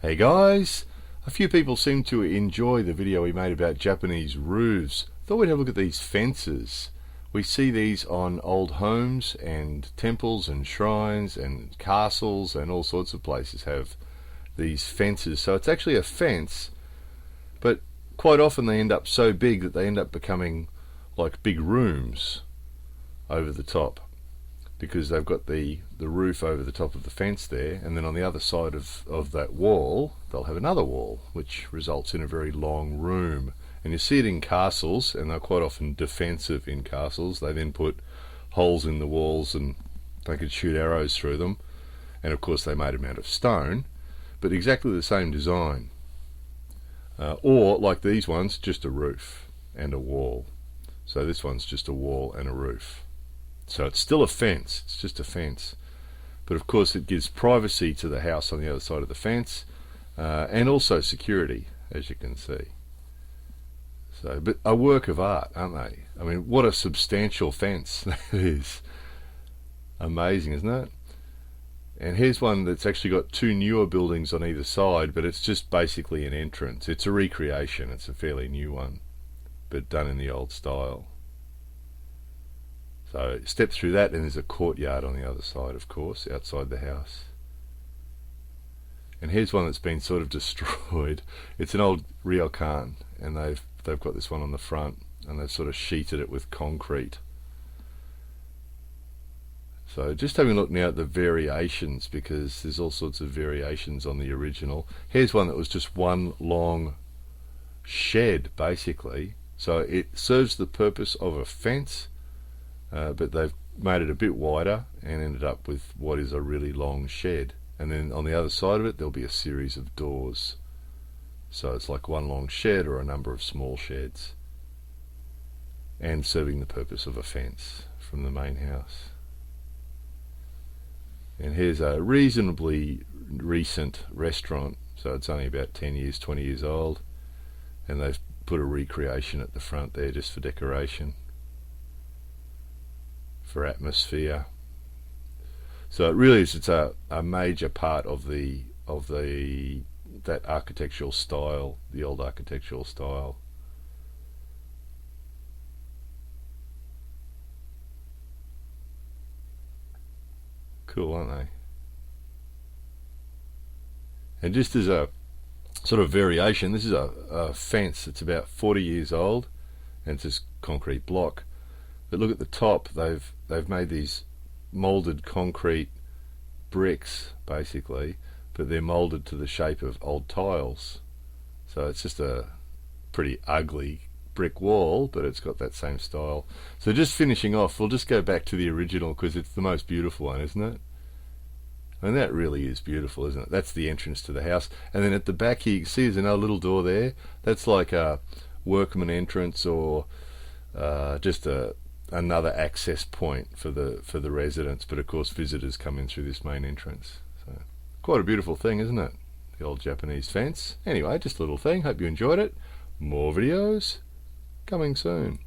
Hey guys, a few people seem to enjoy the video we made about Japanese roofs. Thought we'd have a look at these fences. We see these on old homes and temples and shrines and castles, and all sorts of places have these fences. So it's actually a fence, but quite often they end up so big that they end up becoming like big rooms over the top, because they've got the roof over the top of the fence there, and then on the other side of that wall they'll have another wall, which results in a very long room. And you see it in castles, and they're quite often defensive in castles. They then put holes in the walls and they could shoot arrows through them, and of course they made them out of stone, but exactly the same design. Or like these ones, just a roof and a wall. So this one's just a wall and a roof. So it's still a fence, it's just a fence. But of course it gives privacy to the house on the other side of the fence, and also security, as you can see. So, but a work of art, aren't they? I mean, what a substantial fence that is. Amazing, isn't it? And here's one that's actually got two newer buildings on either side, but it's just basically an entrance. It's a recreation, it's a fairly new one, but done in the old style. So step through that, and there's a courtyard on the other side, of course, outside the house. And here's one that's been sort of destroyed. It's an old ryokan, and they've got this one on the front, and they've sort of sheeted it with concrete. So just having a look now at the variations, because there's all sorts of variations on the original. Here's one that was just one long shed, basically. So it serves the purpose of a fence, but they've made it a bit wider and ended up with what is a really long shed. And then on the other side of it there'll be a series of doors. So it's like one long shed or a number of small sheds, and serving the purpose of a fence from the main house. And here's a reasonably recent restaurant, so it's only about 10 years, 20 years old, and they've put a recreation at the front there just for decoration, for atmosphere. So it really is, it's a major part of that architectural style, the old architectural style. Cool, aren't they? And just as a sort of variation, this is a fence that's about 40 years old, and it's this concrete block. But look at the top, they've made these molded concrete bricks, basically, but they're molded to the shape of old tiles. So it's just a pretty ugly brick wall, but it's got that same style. So just finishing off, we'll just go back to the original, because it's the most beautiful one, isn't it? And that really is beautiful, isn't it? That's the entrance to the house. And then at the back here, you can see there's another little door there. That's like a workman entrance, or just another access point for the residents. But of course visitors come in through this main entrance. So quite a beautiful thing, isn't it? The old Japanese fence. Anyway, just a little thing. Hope you enjoyed it. More videos coming soon.